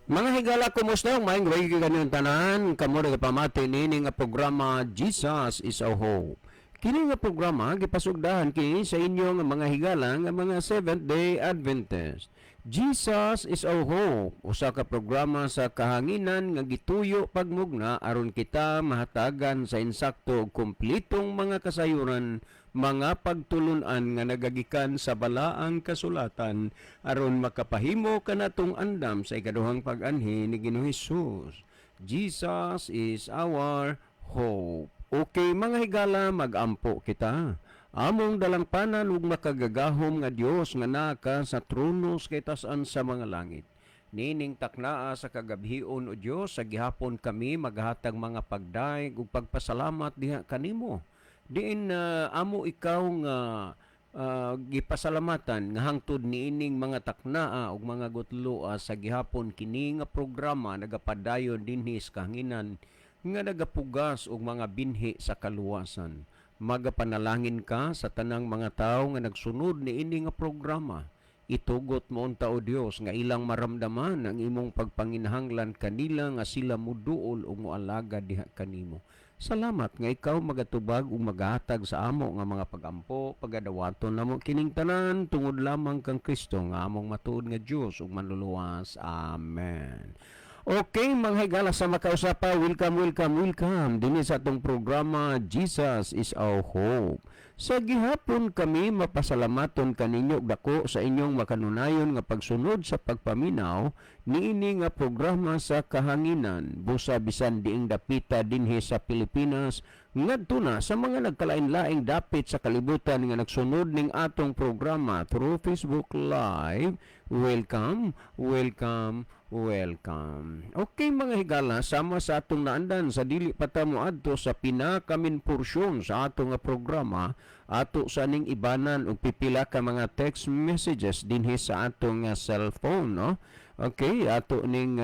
Mga higala, kumusta? Maayong way ganyan tanan. Kamo nagapamati nini nga programa Jesus is our Hope. Kini nga programa gipasugdahan kini sa inyo nga mga higala nga mga Seventh-day Adventist. Jesus is our Hope, usa ka programa sa kahanginan nga gituyo pagmugna aron kita mahatagan sa insakto ug kumpletong mga kasayuran, mga pagtulunan nga nagagikan sa balaang kasulatan aron makapahimo kanatong andam sa ikaduhang pag-anhi ni Ginoong Hesus. Jesus is our hope. Okay mga higala, magampo kita. Among dalangpanan ug makagagahom nga Dios nga naka sa tronos kay tas-an sa mga langit. Nining taknaa sa kagabhion o Dios, sa gihapon kami maghatag mga pagdaig ug pagpasalamat diha kanimo. Diin amo ikaw nga gipasalamatan nga hangtod niining mga taknaa ug mga gutloa sa gihapon kini nga programa nagapadayon dinhi sa kahanginan nga nagapugas og mga binhi sa kaluwasan. Magapanalangin ka sa tanang mga tawo nga nagsunod niini nga programa. Itugot mo unta o Dios nga ilang maramdaman ang imong pagpanginahanglan kanila nga sila muduol o moalagad diha kanimo. Salamat nga ikaw magatubag ug maghatag sa amo nga mga pagampo, pagadawaton namo kining tanan tungod lamang kang Kristo nga among matuod nga Dios ug manluluwas. Amen. Okay, mga higala sa makausapa, welcome din sa atong programa Jesus is our Hope. Sa gihapon kami mapasalamaton kaninyo dako sa inyong makanunayon nga pagsunod sa pagpaminaw niini nga programa sa kahanginan busa bisan diing dapita dinhi sa Pilipinas ngadto na sa mga nagkalain-laing dapit sa kalibutan nga nagsunod ning atong programa through Facebook Live. Welcome. Okay mga higala, sama sa atong naandan sa dili pa ta moadto sa pinakamin porsyon sa atong programa, ato sa ning ibanan og pipila ka mga text messages dinhi sa atong cellphone, no? Okay, ato ning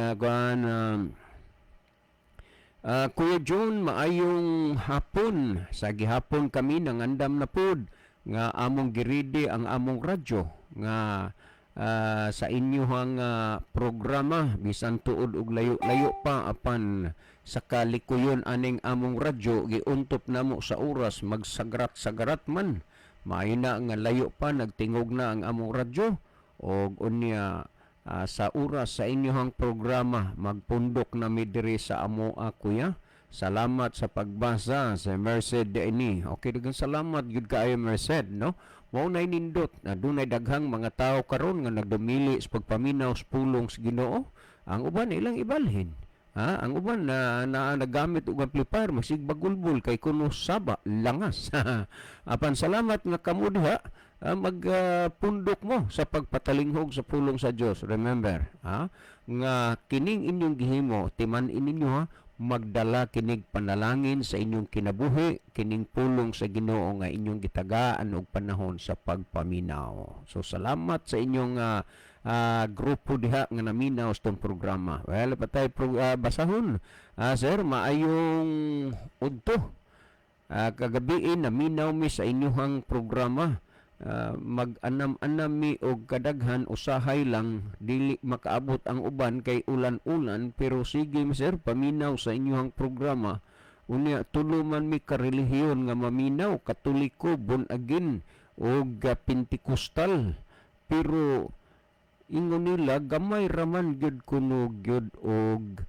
Kuya John, maayong hapon. Sa gihapon kami nangandam na pod nga among giridi ang among radyo nga sa inyohang programa bisan tuod og layo-layo pa apan sa kalikuyon aning among radyo giuntop namo sa oras magsagarat-sagarat man maayna nga layo pa nagtingog na ang among radyo og unya sa oras sa inyohang programa magpundok na mi diri sa amo kuya. Salamat sa pagbasa sa Merced ini. Okay, daghang salamat gyud kaayo Merced, no? Mao nay nindot na dunay daghang mga tawo karon nga nagdumili sa pagpaminaw sa pulong sa Ginoo. Ang uban ilang ibalhin. Ang uban na nagamit og amplifier masigbagulbol kay kuno saba langas. Apan salamat nga kamo diha magpundok mo sa pagpatalinghog sa pulong sa Dios. Remember, nga kining inyong gihimo timan-in ninyo magdala kinig panalangin sa inyong kinabuhi, kining pulong sa Ginoo nga inyong gitagaan og panahon sa pagpaminaw. So salamat sa inyong grupo diha nga naminaw sa itong programa. Well, patay basahon. Sir, maayong udto. Kagabi naminaw mi sa inyong programa. Mag-anam-anam mi og kadaghan usahay lang dili makaabot ang uban kay ulan-ulan pero sige sir paminaw sa inyong programa unya tuluman mi ka relihiyon nga maminaw katoliko born again og pentekostal pero ingon nila gamay raman gyud kuno gyud og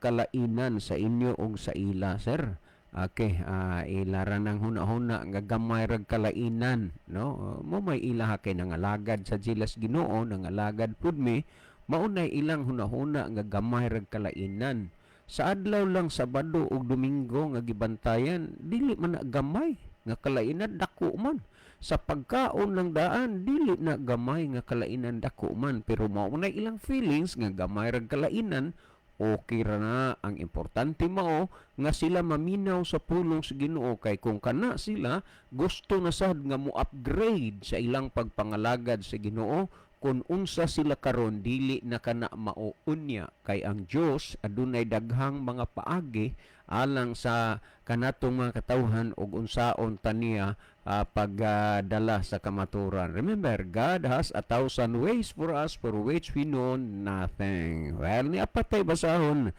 kalainan sa inyo og sa ila sir. Okay, ilaran ng huna-huna nga gamay rag kalainan, no? Mo may ilaha kay nangalagad sa Gilas Ginoo, nangalagad pud mi, maunay ilang huna-huna nga gamay rag kalainan. Sa adlaw lang Sabado ug Domingo nga gibantayan, dili man na gamay nga kalainan dako man. Sa pagkaon ng daan, dili na gamay nga kalainan dako man, pero maunay ilang feelings nga gamay rag kalainan. Okay ra na, ang importante mao nga sila maminaw sa pulong sa Ginoo kay kung kana sila gusto na sad nga mo upgrade sa ilang pagpangalagad sa Ginoo kung unsa sila karon dili na kana mauunya kay ang Dios adunay daghang mga paagi alang sa kanatong mga katawhan ug unsaon taniya pagdala sa kamaturan. Remember, God has 1,000 ways for us for which we know nothing. Well, ni apatay basahon.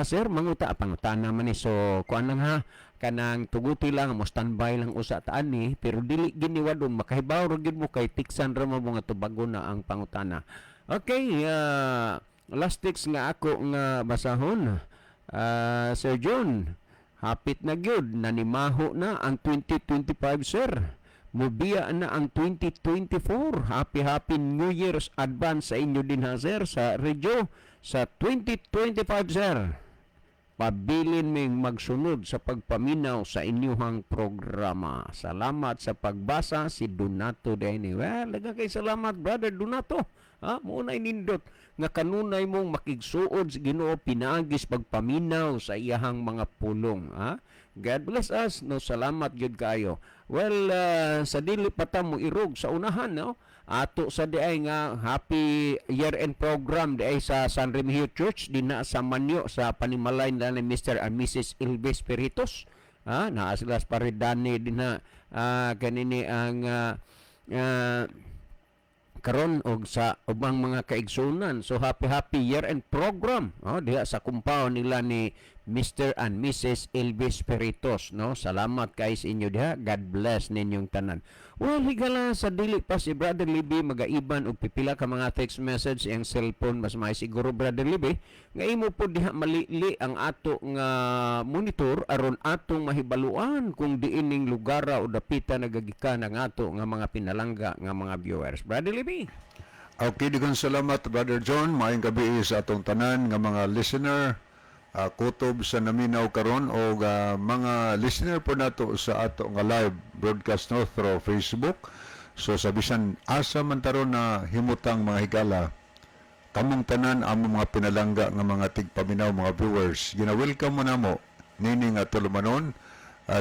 Sir, panguta naman ni. So, kuan lang ha, kanang tuguti lang mo standby lang usa taan ni pero dili giniwadon makahibaw ra gid mo kay tiksan ra mo mga tubago na ang pangutana. Okay, last text nga ako nga basahon. Sir John, hapit na gyud nanimaho na ang 2025 sir. Mubiya na ang 2024. Happy New Year's advance sa inyo din ha sir sa radyo sa 2025 sir. Pabilin ming magsunod sa pagpaminaw sa inyuhang programa. Salamat sa pagbasa si Donato Denny. Well, kay salamat brother Donato. Muna inindot nga kanunay mong makigsuod sa Ginoo pinaagis pagpaminaw sa iyahang mga pulong. God bless us. No, salamat gyud kayo. Well, sa dili pa ta mo irog sa unahan, no? Ato sa diay nga happy year-end program diay sa San Remigio Church dinha sa Manyo sa panimalay na ni Mr. and Mrs. Ilves Peritos. Naa sila sa paridani dinha kanini ang karon og sa ubang mga kaigsunan. So happy year-end program diha sa compound nila ni Mr. and Mrs. Elvis Peritos, no? Salamat kay sa inyo diha. God bless ninyong tanan. Well, higala sa dili pa si Brother Libby magaiban og pipila ka mga text message ang cellphone mas may siguro Brother Libby nga imo po diha malili ang ato nga monitor aron atong mahibaluan kung diining lugar o dapita nagagikan ang ato nga mga pinalangga nga mga viewers. Brother Libby. Okay, digon salamat Brother John. Maayong gabi sa atong tanan nga mga listener. Kutob sa naminaw karon o mga listener po nato sa ato nga live broadcast no through Facebook. So sa bisan asa man taron na himutang mga higala, kamong tanan among mga pinalangga nga mga tigpaminaw mga viewers, gina-welcome mo namo nini nga tulumanon.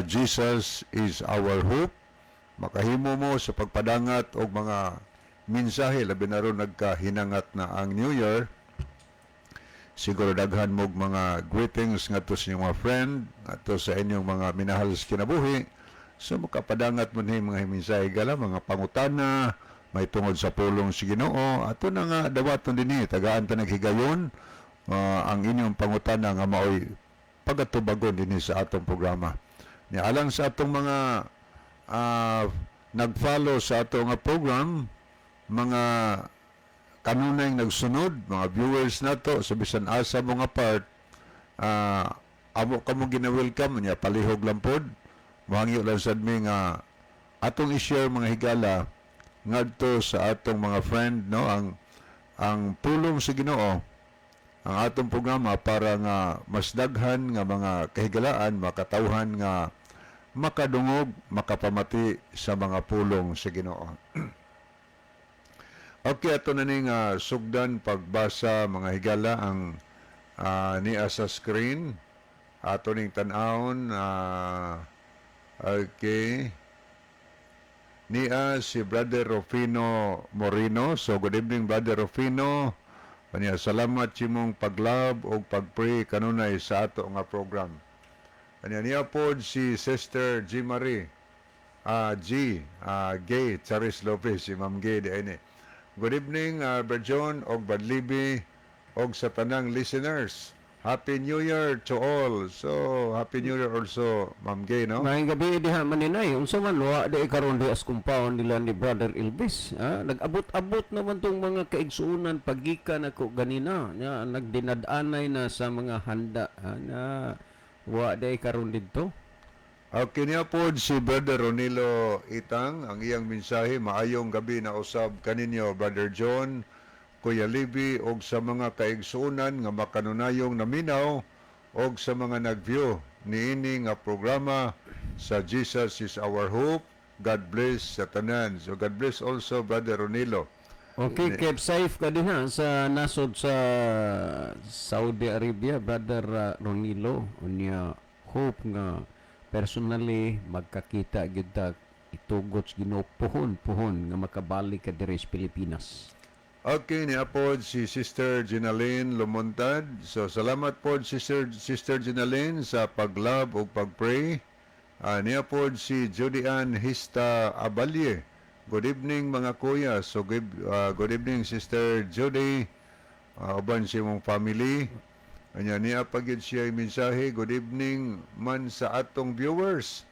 Jesus is our hope. Makahimo mo sa pagpadangat og mga mensahe labi na ron nagkahinangat na ang New Year. Siguro daghan mo mga greetings ngadto sa inyong mga friend, ngadto sa inyong mga minahal sa kinabuhi. So makapadangat mo ni mga mensahe gala, mga pangutana, may tungod sa pulong sa Ginoo. Ato na nga dawaton dinhi tagaan ta naghigayon ang inyong pangutana nga maoy pagatubagon dinhi sa atong programa. Ni alang sa atong mga nag-follow sa atong nga program, mga kanunay nagsunod, mga viewers nato sa bisan asa mga part, amo kamo gina-welcome niya, palihog lang pod. Mahangyo lang sad mi nga atong i-share mga higala ngadto sa atong mga friend, no, ang pulong sa Ginoo, ang atong programa para nga mas daghan nga mga kahigalaan makatawhan nga makadungog, makapamati sa mga pulong sa Ginoo. Okay, ato na ning sugdan pagbasa mga higala ang niya sa screen. Ato ning tan-awon. Okay. Niya si Brother Rufino Moreno. So, good evening, Brother Rufino. Kanya, salamat imong paglab o pagpray kanunay sa ato nga program. Kanya, niya po si Sister G. Marie. Gay, Charis Lopez, si Ma'am Gay, di ay good evening, Brother John og Brad Libby og sa tanang listeners. Happy New Year to all. So, Happy New Year also, Ma'am Gay, no? Maayong gabi diha maninay. Unsa man wa di karon di as compound nila ni Brother Elvis. Nag-abot-abot naman tong mga kaigsuunan pagikan ako ganina. Nagdinad-anay na sa mga handa na wa di karon didto. Okay niya po si Brother Ronilo Itang, ang iyang mensahe, maayong gabi na usab kaninyo, Brother John, Kuya Libby, og sa mga kaigsuunan nga makanunayong naminaw, og sa mga nag-view niini nga programa sa Jesus is Our Hope. God bless sa tanan. So God bless also, Brother Ronilo. Okay, keep safe ka din ha sa nasod sa Saudi Arabia, Brother Ronilo. Unya, hope nga personally magkakita gyud ta itugot Ginoo puhon nga makabalik ka diri sa Pilipinas. Okay, niya po si Sister Ginaline Lumuntad. So, salamat po Sister Ginaline sa pag-love o pag-pray. Niya po si Judy Ann Hista Abalye. Good evening mga kuya. So, good evening Sister Judy. Uban si mong family. Niya pagid siya yung mensahe. Good evening man sa atong viewers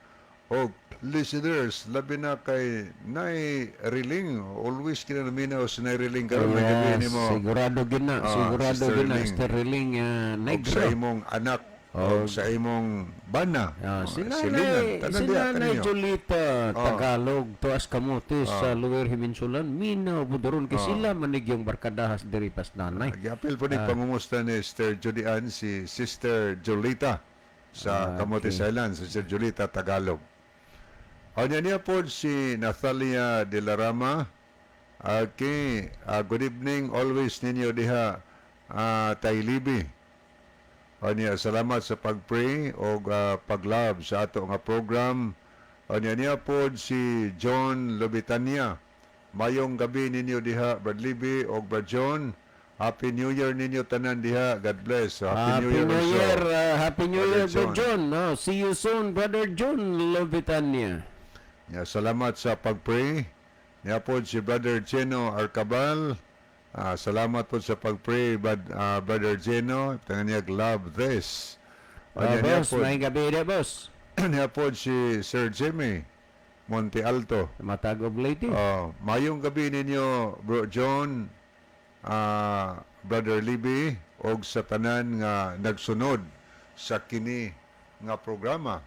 o listeners, labi na kay Nay Riling. Always kinanaminaw si Nay Riling karon may gabi Yes, ni mo. sigurado gina, sigurado Sister gina, Riling. Sister Riling Og Negro. sa imong anak o sa imong bana. Si Silingan. Nanay, si Nanay Jolita Tagalog, Tuas Kamotes sa Lower Himinsulan, minaw budoron kay sila manig yung barkadahas diri pas nanay. Gyapil po ni pangumusta ni Sister Judy Ann si Sister Jolita sa Camotes Island, Sister Jolita Tagalog. O niya po si Nathalia de la Rama. Okay, good evening always ninyo diha Taylibi. O niya, salamat sa pag-pray o pag-love sa ato nga program. O niya po si John Lobitania. Mayong gabi ninyo diha Brad Libby o Brad John. Happy New Year ninyo tanan diha. God bless. So, Happy New also. Year, Happy New Brother Year, Brother John. John. No, see you soon, Brother John Lovitania. Salamat sa pag-pray. Niya po si Brother Geno Arcabal. Salamat po sa pag-pray, Brother Geno. Tangan niya, love this. Boss, may gabi na, boss. Niya po si Sir Jimmy Monte Alto. Matagog lady. Mayong gabi ninyo, Bro John, Brother Libby, og sa tanan nga nagsunod sa kini nga programa.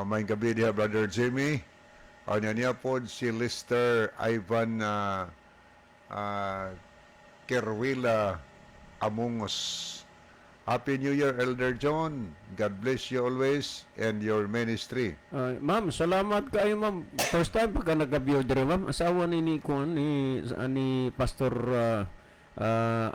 May gabi diha, Brother Jimmy. Niya po si Lister Ivan Kerwila Amungos. Happy New Year, Elder John. God bless you always and your ministry. Ma'am, salamat kayo, ma'am. First time pagka nag-view dire, ma'am. Asawa ni Pastor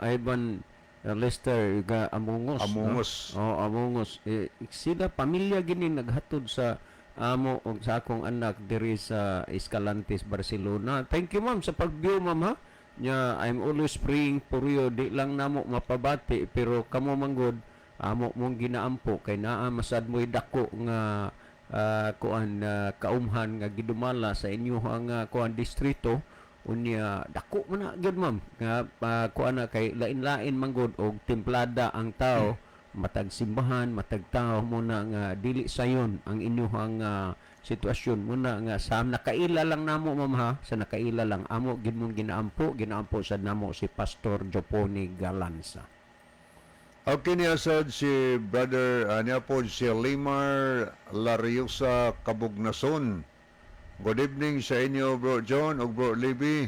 Ivan Lester Amungos. Amungos. No? Amungos. Sila pamilya gini naghatod sa amo o sa akong anak diri sa Escalantes, Barcelona. Thank you, ma'am, sa pag-view, ma'am, ha? I'm always praying for you. Di lang namo mapabati, pero kamo manggod, amo mong ginaampo, kay naa masad mo'y dako nga kaumhan nga gidumala sa inyo ang distrito. Unya, dako man na, gyud, ma'am. Nga, kay lain-lain manggod, og templada ang tao, matag simbahan, matag tao muna nga dili sayon ang inyong sitwasyon muna nga sa nakaila lang namo, ma'am, ha, sa nakaila lang amo gid mong ginaampo sa namo si Pastor Joponi Galanza. Okay, niya sad si Brother niya po si Limar Lariosa Kabugnason. Good evening sa inyo, Bro John o Bro Libby.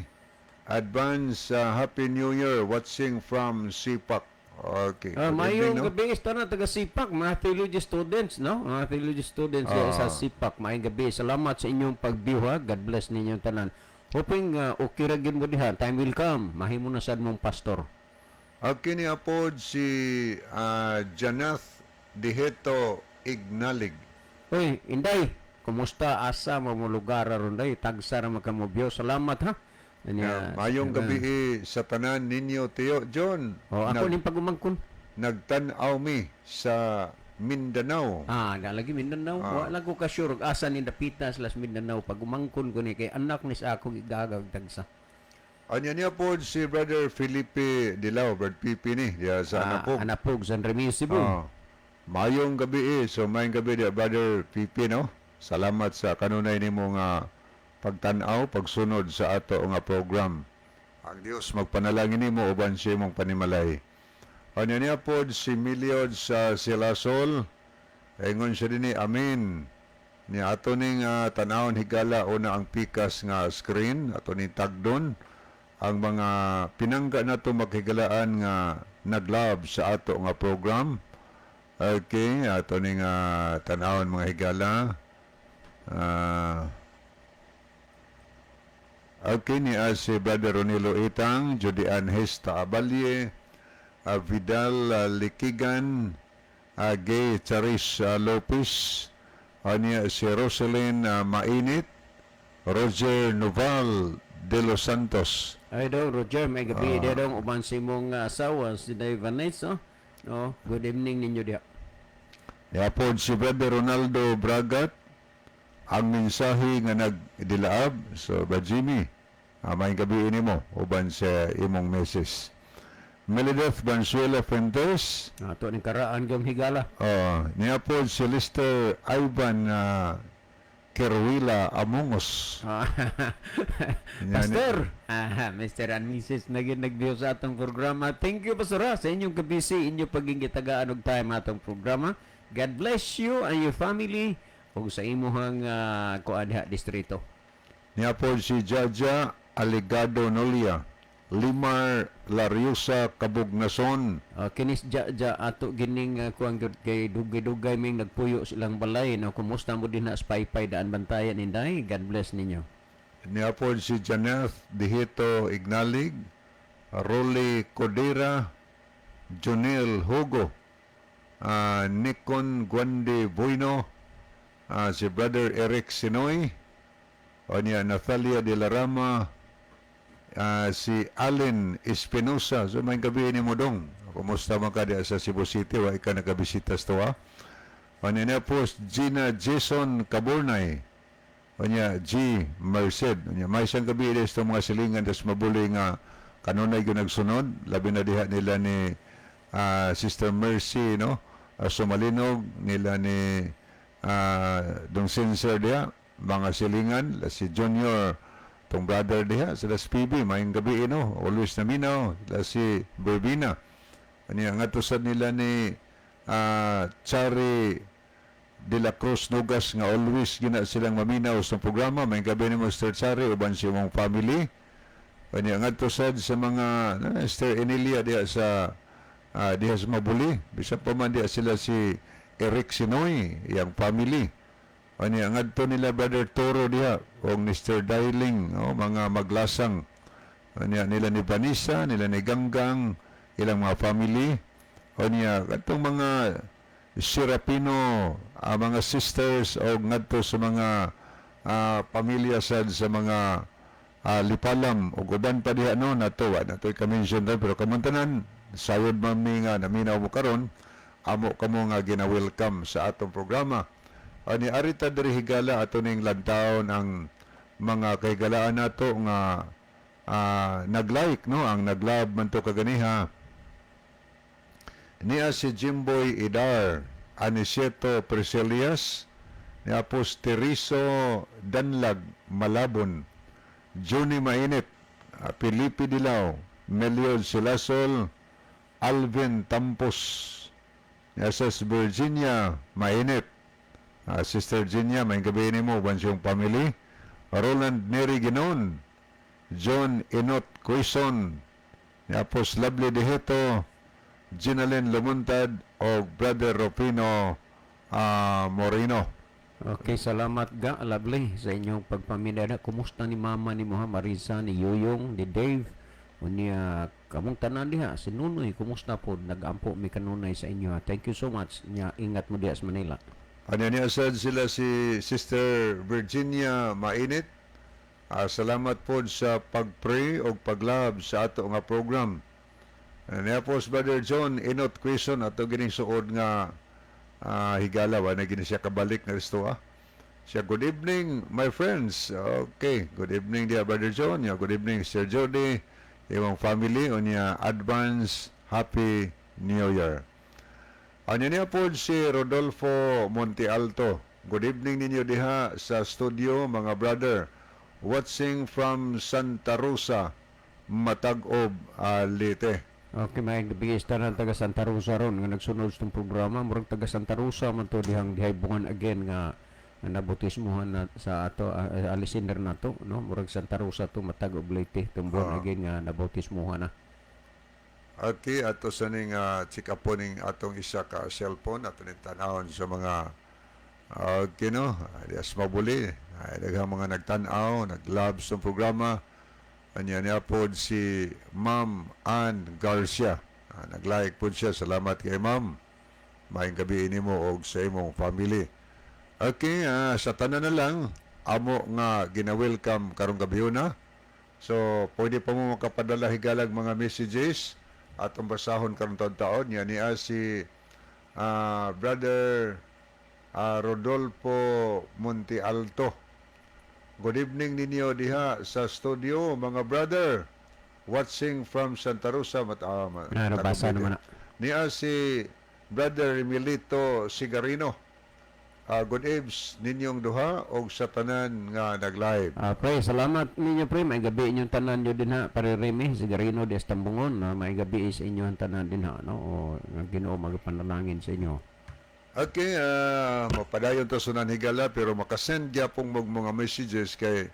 Advance Happy New Year watching from Sipak. Okay. Mayong gabi ista na taga Sipak, mga theology students, no? Mga theology students sa Sipak. Mayong gabi. Salamat sa inyong pag-view, ha. God bless ninyong tanan. Hoping okay ra gyud mo diha. Time will come. Mahimo na sad mong pastor. Okay, niya po si Janath Diheto Ignalig. Oy, Inday, kumusta? Asa mo lugar aron day? Tagsa ra makamobyo. Salamat, ha. Mayong gabi sa tanan ninyo, Tio John. Ako ning pagumangkon. Nagtan-aw mi sa Mindanao. Dalagi Mindanao. Wala ko ka sure asa ni Dapitas las Mindanao. Pagumangkon ko ni kay anak ni sa ako igagag tagsa. Anya niya po si Brother Felipe Dilao, Brad Pipi ni, diya sa Anapog. Anapog, San Remigio, Cebu. Mayong gabi so mayong gabi diya, Brother Pipi, no? Salamat sa kanunay ni mong pagtanaw, pagsunod sa ato nga program. Ang Dios magpanalangin nimo uban siya mong panimalay. Anya niya po si Miliod sa Silasol. Ingon siya din amen. Ni ato ning tanawon higala una ang pikas nga screen, ato ni tagdon ang mga pinangga nato maghigalaan nga naglab sa ato nga program. Okay, ato ning tanawon mga higala. Okay, ni si Brother Ronilo Itang, Judy Anhesta Abalye, Vidal Likigan, Gay Charis Lopez, niya si Rosalyn Mainit, Roger Noval de los Santos. Ay daw, Roger, may gabi dia daw uban si mong asawa, si Dave Vanessa. No, good evening ninyo dia. Yapon si Brother Ronaldo Bragat, ang mensahe nga nagdilaab. So, Brad Jimmy, may gabi mo, uban sa imong message. Melideth Bansuela Fuentes, Ato ning karaan gam higala. niya po si Lister Ivan Keruila Amongos. Pastor, Mr. and Mrs. nagbiyo sa atong programa. Thank you, Pastor, sa inyong kabisi, inyong pagingitagaan og time atong programa. God bless you and your family ug sa imuhang kuadha distrito. Niya po si Jaja Aligado Nolia, Limar Lariosa Kabugnason, Kinis ato gining kuang gyud kay dugay-dugay ming nagpuyo silang balay. No, kumusta mo din na spy-py daan bantayan inday. God bless ninyo. niya po si Janeth Dihito Ignalig, Rolly Codera, Jonel Hugo, Nikon Guande Buino, si Brother Eric Sinoy, o niya Nathalia de la Rama, si Allen Espinosa. So may gabi ni mo dong. Kumusta man ka diya sa Cebu City? Wa ka nagabisita sa tuwa. O niya po Gina Jason Caburnay. O niya G. Merced. O niya may isang gabi diya sa mga silingan das mabuli nga kanunay yung nagsunod. Labi na diha nila ni Sister Mercy, no? Sumalinog nila ni Dong Sincere diha. Mga silingan. Si Junior tong brother diha sa PB maayong gabi always na minaw si Berbina ani ang atusan nila ni Chari de la Cruz Nugas nga always gina silang maminaw sa programa. Maayong gabi ni Mr. Chari uban si mong family ani ang atusan sa mga Mr. Enilia diha sa diha sa Mabuli bisan pa man diha sila si Eric Sinoy yang family. Ani ang adto nila Brother Toro diha o Mr. Dialing, mga maglasang. Ani nila ni Vanessa, nila ni Ganggang, ilang mga family. Ani atong mga Serapino, mga sisters o ngadto sa mga pamilya sad sa mga Lipalam o uban pa diha nato i-mention pero kamuntanan sayod mami nga naminaw mo karon amo kamo nga gina-welcome sa atong programa. Ani arita diri higala ato ning lantaon ang mga kahigalaan nato nga nag-like ang nag-love man to kaganiha niya si Jimboy Idar, Aniceto Perselias, niya po Teriso Danlag Malabon, Johnny Mainit, Felipe Dilaw, Meliod Silasol, Alvin Tampos, niya sa Virginia Mainit, Sister Ginia, may gabi ni mo, bansiyong family. Roland Neri Ginon, John Inot Quezon, Apos Lovely Dehito, Ginalyn Lumuntad, o Brother Rufino Moreno. Okay, salamat ga, Lovely, sa inyong pagpamilya. Kumusta ni Mama ni Muhammad Marisa, ni Yoyong, ni Dave, o niya kamong tanan diha, si Nunoy, kumusta po? Nag-ampo mi kanunay sa inyo. Thank you so much. Niya, ingat mo diha sa Manila. Ano niya sad sila si Sister Virginia Mainit. Salamat po sa pag-pray o pag-love sa ato nga program. Niya po si Brother John Inot Quezon ato gining suod nga higala na gini siya kabalik na resto siya. Good evening my friends. Okay, good evening dia Brother John. Good evening Sir Jody, imong family o niya advance happy New Year. Ano niya po si Rodolfo Monte Alto. Good evening ninyo diha sa studio mga brother. Watching from Santa Rosa, Matag-Ob, Leyte. Okay, may bigis tanan taga Santa Rosa ron nga nagsunod sa programa. Murag taga Santa Rosa man to dihang dihaybungan again nga nabutismuhan na sa ato alisiner nato, no? Murag Santa Rosa to Matag-Ob, Leyte. Tumbon again nga nabutismuhan na. Okay, ato sa ning check-up ning atong isa ka cellphone ato ning tanawon sa mga dias mabuli. Daghang mga nagtan-aw, nag-love sa programa. Anya niya po si Ma'am Ann Garcia. Nag-like po siya. Salamat kay Ma'am. Maayong gabi nimo og sa imong family. Okay, sa tanan na lang amo nga gina-welcome karong gabi na So, pwede pa mo makapadala higalag mga messages atong basahon karon taon yan niya si Brother Rodolfo Monte Alto. Good evening ninyo diha sa studio, mga brother. Watching from Santa Rosa. Nabasa naman na. Niya si Brother Emilito Sigarino. Good eves ninyong duha o sa tanan nga nag-live. Pre, salamat ninyo pre, may gabi inyong tanan nyo din ha, pare Remy, Sigarino de Estambungon, may gabi sa inyong tanan din ha, no? O Ginoo magapanalangin sa inyo. Okay, mapadayon to sunan higala pero makasend ya pong mga messages kay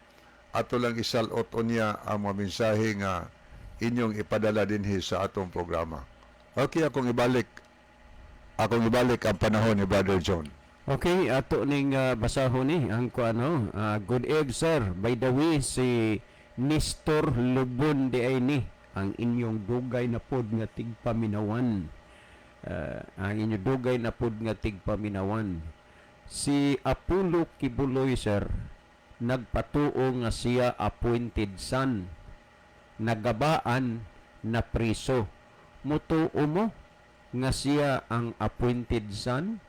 ato lang isalot niya ang mga mensahe nga inyong ipadala dinhi sa atong programa. Okay, akong ibalik ang panahon ni Brother John. Okay, ato ning basahon ni ang kuano. Good eve sir. By the way, si Nestor Lubon di ay ni ang inyong dugay na pod nga tigpaminawan. Ang inyong dugay na pod nga tigpaminawan. Si Apollo Kibuloy sir, nagpatuo nga siya appointed son. Nagabaan na priso. Mutuo mo nga siya ang appointed son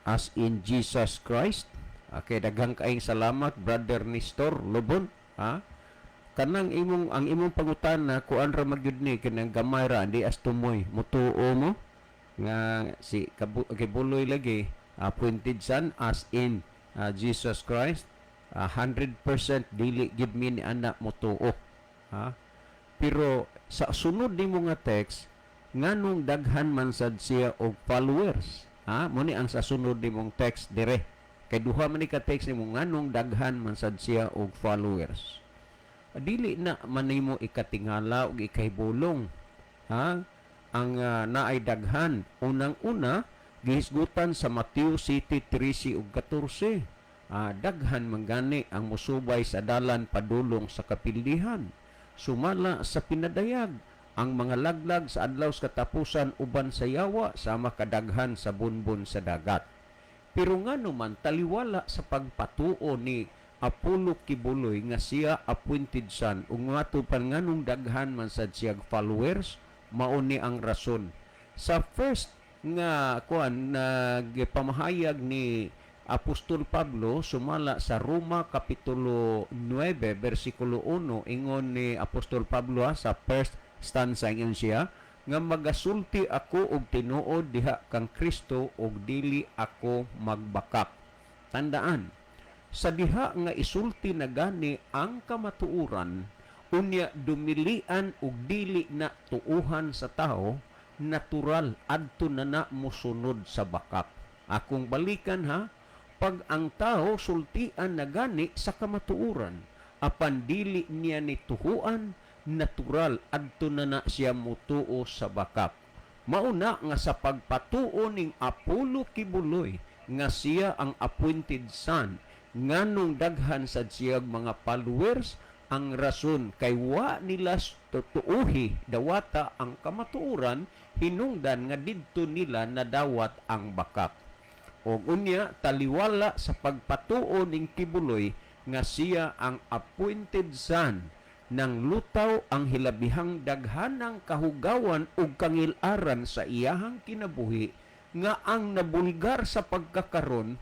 as in Jesus Christ. Okay, daghang kaayong salamat Brother Nestor Lubon, ha? Kanang ang imong pangutana kuan ra magyud ni kanang gamay ra di as tumoy mutuo mo nga si Kibuloy lagi appointed son as in Jesus Christ. 100% dili gid mi ni anak mutuo, ha? Pero sa sunod nimo nga text nganong daghan man sad siya og followers. Muni ang sa sunod nimong text dire. Kay duha man ni ka text nimo nganong daghan man sad siya og followers. Dili na man nimo ikatingala og ikahibulong. Ang naay daghan unang-una gihisgutan sa Mateo City 13 ug 14. Daghan man gani ang musubay sa dalan padulong sa kapildihan. Sumala sa pinadayag ang mga laglag sa adlaw sa katapusan uban sa yawa sama kadaghan sa bunbon sa dagat. Pero ngano man taliwala sa pagpatuo ni Apollo Kibuloy nga siya appointed son ug ngato pan nganong daghan man sad siya followers, mao ni ang rason. Sa first nga kuan nagpamahayag ni Apostol Pablo sumala sa Roma kapitulo 9 bersikulo 1 ingon ni Apostol Pablo sa first stanza ingon siya nga magasulti ako og tinuod diha kang Kristo og dili ako magbakak. Tandaan, sa diha nga isulti na gani ang kamatuuran unya dumilian og dili na tuuhan sa tao, natural adto na mosunod sa bakak. Akong balikan ha, pag ang tao sultian na gani sa kamatuuran apan dili niya ni tuhuan, natural adto na siya mutuo sa bakak. Mauna nga sa pagpatuo ning Apollo Kibuloy nga siya ang appointed son nganong daghan sad siya mga followers, ang rason kay wa nila tutuuhi dawata ang kamatuuran hinungdan nga didto nila nadawat ang bakak. O unya taliwala sa pagpatuo ning Kibuloy nga siya ang appointed son nang lutaw ang hilabihang daghanang kahugawan ug kangilaran sa iyahang kinabuhi nga ang nabulgar sa pagkakaron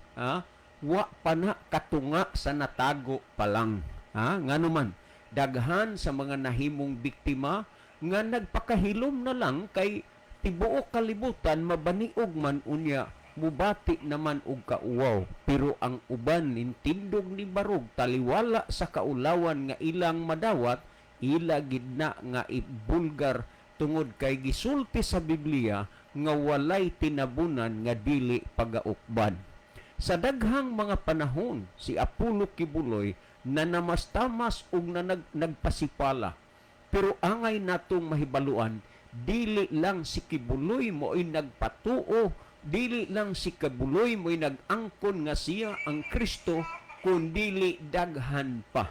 wa pa na katunga sa natago pa lang. Ngano man daghan sa mga nahimong biktima nga nagpakahilom na lang kay tibuok kalibutan mabaniog man unya mubati naman og kauwaw, pero ang uban nintindog ni barog taliwala sa kaulawan nga ilang madawat, ila gid na nga ibulgar tungod kay gisulti sa Biblia nga walay tinabunan nga dili pagaukban. Sa daghang mga panahon si Apollo Kibuloy na namastamas ug na nagpasipala, pero angay natong mahibaluan dili lang si Kibuloy mo'y nagpatuo, dili lang si Kibuloy mo'y nag-angkon nga siya ang Kristo, kundili daghan pa.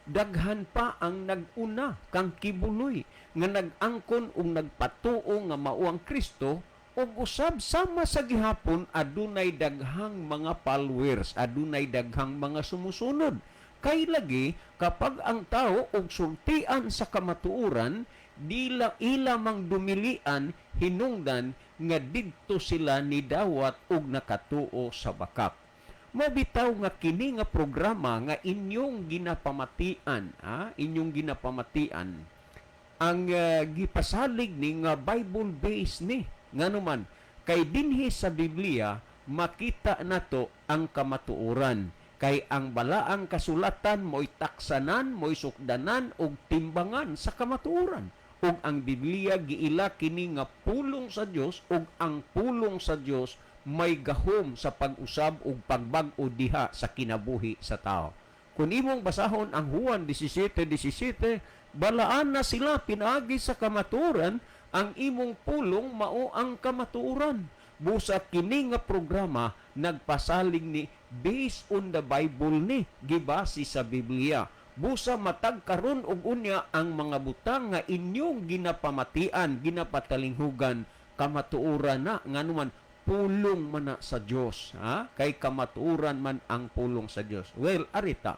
Daghan pa ang nag-una kang Kibuloy nga nag-angkon ug nagpatuo nga mao ang Kristo, ug usab sama sa gihapon adunay daghang mga followers, adunay daghang mga sumusunod. Kay lagi kapag ang tao og sultian sa kamatuoran, ila mang dumilian hinungdan nga didto sila ni dawat og nakatuo sa bakak. Mabitaw nga kini nga programa nga inyong ginapamatian, inyong ginapamatian ang gipasalig ni nga Bible-based ni. Nganuman kay dinhi sa Biblia makita nato ang kamatuoran. Kay ang balaang kasulatan mo'y taksanan, mo'y sukdanan og timbangan sa kamatuoran. Ug ang Biblia giila kini nga pulong sa Dios, ug ang pulong sa Dios may gahom sa pag-usab ug pagbag-o diha sa kinabuhi sa tao. Kung imong basahon ang Juan 17:17, balaan na sila pinaagi sa kamatuoran, ang imong pulong mao ang kamatuoran. Busa kini nga programa nagpasalig ni based on the Bible ni, gibase sa Biblia. Busa matag karon og unya ang mga butang nga inyong ginapamatian, ginapatalinghugan, kamatuoran na nganuman pulong man na sa Dios, kay kamatuoran man ang pulong sa Dios. Well, arita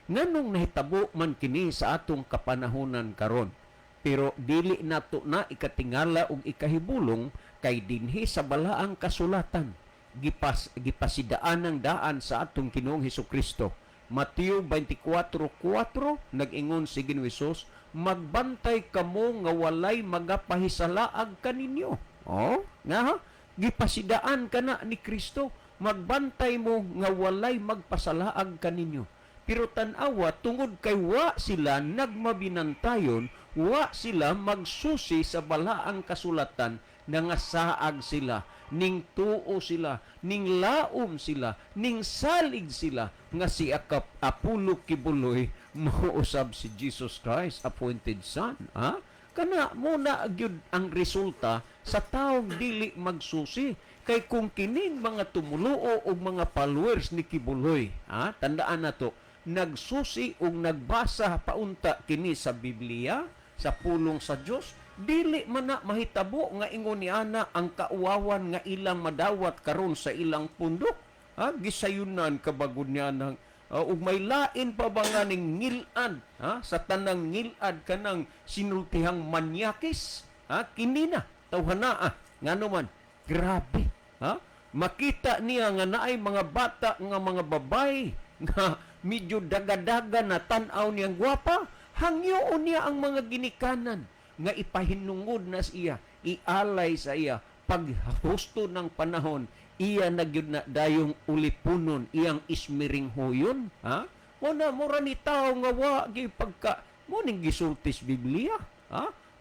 nganong nahitabo man kini sa atong kapanahonan karon, pero dili nato na ikatingala og ikahibulong kay dinhi sa balaang kasulatan gipasidaan ang daan sa atong Ginoong Hesukristo. Mateo 24:4 nag-ingon si Ginoong Hesus, magbantay kamo nga walay magapahisalaag kaninyo. Gipasidaan kana ni Kristo, magbantay mo nga walay magpasalaag kaninyo. Pero tan-awa tungod kay wa sila nagmabinantayon, wa sila magsusi sa balaang kasulatan, nangasaag sila, ning tuo sila, ning laom sila, ning salig sila nga si Apulo Kibuloy mousab si Jesus Christ, appointed son. Kana muna gyud ang resulta sa taong dili magsusi. Kay kung kining mga tumuluo o mga followers ni Kibuloy, tandaan nato, nagsusi o nagbasa paunta kini sa Biblia, sa pulong sa Dios, dili man na mahitabo nga ingon ni ana ang kauwawan nga ilang madawat karon sa ilang pundok. Gisayunan kabagod niya ng ug may lain pa ba nga ning ngilad, sa tanang ngilad kanang sinultihang manyakis, kini na tawhana ngano man grabe, makita niya nga naay mga bata nga mga babay nga medyo daga-daga na tan-aw niyang gwapa, hangyoon niya ang mga ginikanan nga ipahinungod na siya, ialay sa iya, paghusto ng panahon, iya nagyud na dayong ulipunon, iyang ismiring hoyon. Mura ni tao nga wagi pagka, muning gisultis Biblia.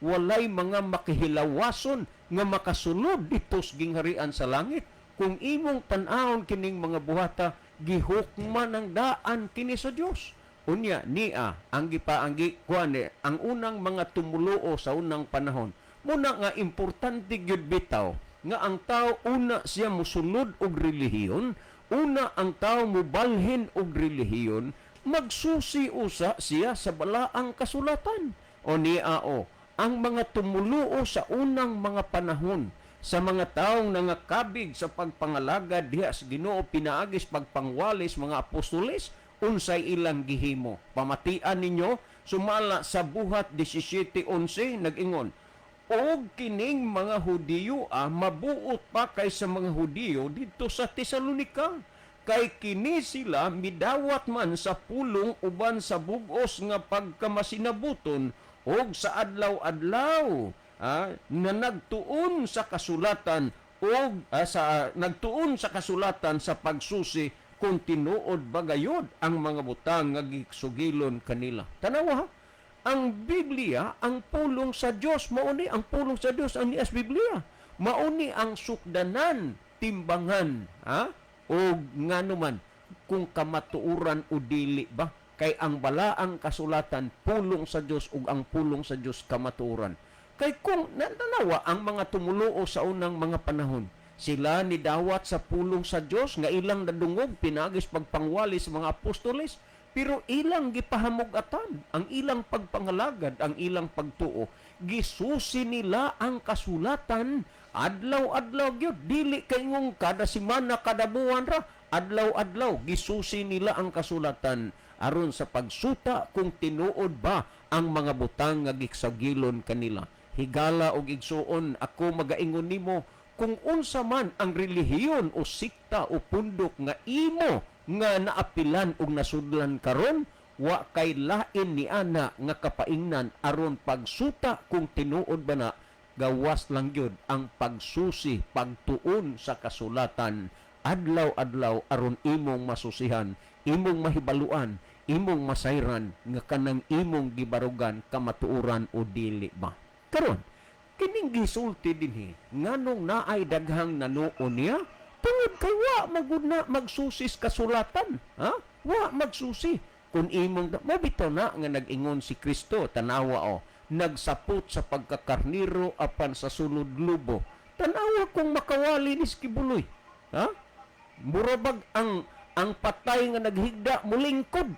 Walay mga makihilawason nga makasulod ditos gingharian sa langit. Kung imong tan-awon kining mga buhata, gihukman ang daan kini sa Dios. Unya niya ang ang unang mga tumuluo sa unang panahon. Muna nga importante gyud bitaw nga ang tao una siya mosulod og relihiyon, una ang tao mobalhin og relihiyon, magsusi usa siya sa balaang kasulatan. O niya ang mga tumuluo sa unang mga panahon, sa mga taong nangakabig sa pagpangalagad diha sa Ginoo, pinaagis pagpangwalis mga apostoles, unsay ilang gihimo. Pamatian ninyo, sumala sa buhat 17:11 nag-ingon, og kining mga Hudiyo mabuot pa kaysa mga Hudiyo dito sa Tesalonika, kay kini sila midawat man sa pulong uban sa bug-os nga pagkamasinabuton og sa adlaw-adlaw na nagtuon sa kasulatan nagtuon sa kasulatan sa pagsusi kung tinuod bagayod ang mga butang nga gisugilon kanila. Tanawa ang Biblia, ang pulong sa Dios, mauni ang pulong sa Dios ang nias Biblia. Mauni ang sukdanan, timbangan, o ngano man kung kamatuoran o dili ba, kay ang balaang kasulatan pulong sa Dios ug ang pulong sa Dios kamatuoran. Kay kung natanawa ang mga tumuluo sa unang mga panahon, sila ni dawat sa pulong sa Dios nga ilang nadungog pinagis pagpangwali sa mga apostoles, pero ilang gipahamugatan ang ilang pagpangalagad, ang ilang pagtuo, gisusi nila ang kasulatan adlaw-adlaw gyud, dili kay ngong kada semana kada buwan ra, adlaw-adlaw gisusi nila ang kasulatan aron sa pagsuta kung tinuod ba ang mga butang nga giksagilon kanila. Higala og igsuon ako magaingon nimo kung unsa man ang relihiyon o sikta o pundok nga imo nga naapilan og nasudlan karon, wa kay lain ni ana nga kapaingnan aron pagsuta kung tinuod ba na, gawas lang gyud ang pagsusi pagtuon sa kasulatan adlaw-adlaw aron imong masusihan, imong mahibaluan, imong masayran nga kanang imong gibarugan kamatuoran o dili ba. Karon kining gisulti dinhi nganong naay daghang nanuon niya tungod kay wa magud na magsusis kasulatan, ha? Wa magsusi kun imong mabitaw na nga nag-ingon si Kristo, tanawa nagsapot sa pagkakarniro apan sa sulod lubo. Tanawa kung makawali ni Kibuloy, ha? Murabag ang patay nga naghigda mulingkod,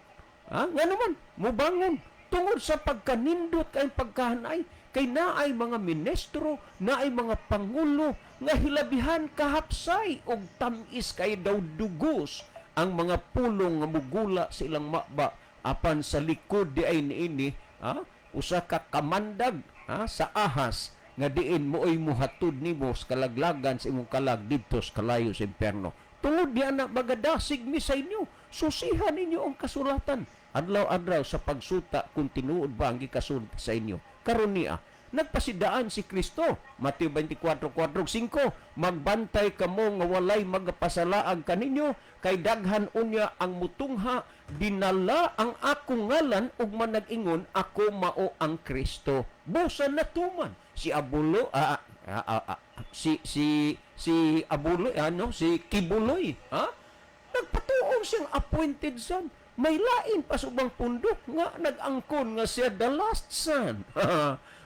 ha? Nga naman mubangon tungod sa pagkanindot kay pagkahanay kay naay mga ministro, naay mga pangulo nga hilabihan kahapsay og tamis kay daw dugos ang mga pulong nga mugula sa ilang maba apan sa likod di ay niini, ha? Usa ka kamandag, ha? Sa ahas nga diin mooy muhatod nimo sa kalaglagan sa imong kalag didto sa kalayo sa impierno. Tungod di ana magadasig mi sa inyo, susihan ninyo ang kasulatan adlaw-adlaw sa pagsuta kung tinuod ba ang gikasulat sa inyo. Karon niya nagpasidaan si Kristo, Mateo 24:4-5, magbantay kamo nga walay magpasalaag kaninyo kay daghan unya ang mutungha, dinala ang akong ngalan ug manag-ingon ako mao ang Kristo. Busa natuman si Abulo si Abuloy, si Kibuloy, ha? Nagpatuong siyang appointed son. May lain pa subang pundok nga nag-angkon nga siya the last son.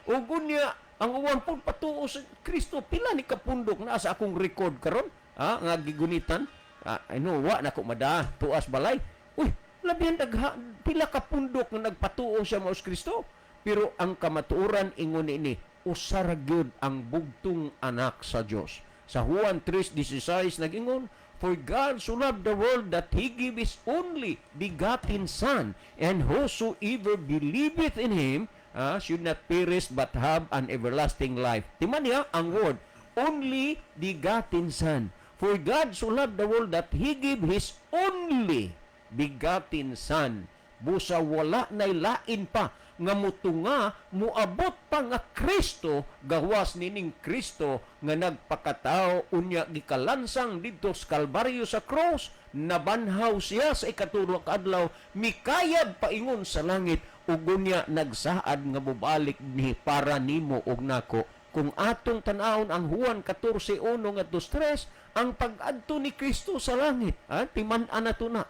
Ug unya ang uwan po patuo sa Kristo, pila ni kapundok na sa akong record karon, nga gigunitan. Wa na ko mada tuas balay. Uy, labihan dagha pila ka pundok nga nagpatuo siya mao sa Kristo. Pero ang kamatuoran ingon ini, usara gyud ang bugtong anak sa Dios. Sa Juan 3:16 nag-ingon, for God so loved the world that He gave His only begotten Son, and whosoever believeth in Him should not perish but have an everlasting life. Timan niya ang word, only begotten Son. For God so loved the world that He gave His only begotten Son. Busa wala nay lain pa nga mutunga muabot pa nga Kristo, gawas nining Kristo nga nagpakatao unya gikalansang didto sa Kalbaryo sa cross, nabanhaw siya sa ikatulong adlaw, mikayad paingon sa langit ug unya nagsaad nga mobalik ni para nimo ug nako. Kung atong tan-awon ang Juan 14:1-3, ang pag-adto ni Kristo sa langit, timan-an nato na,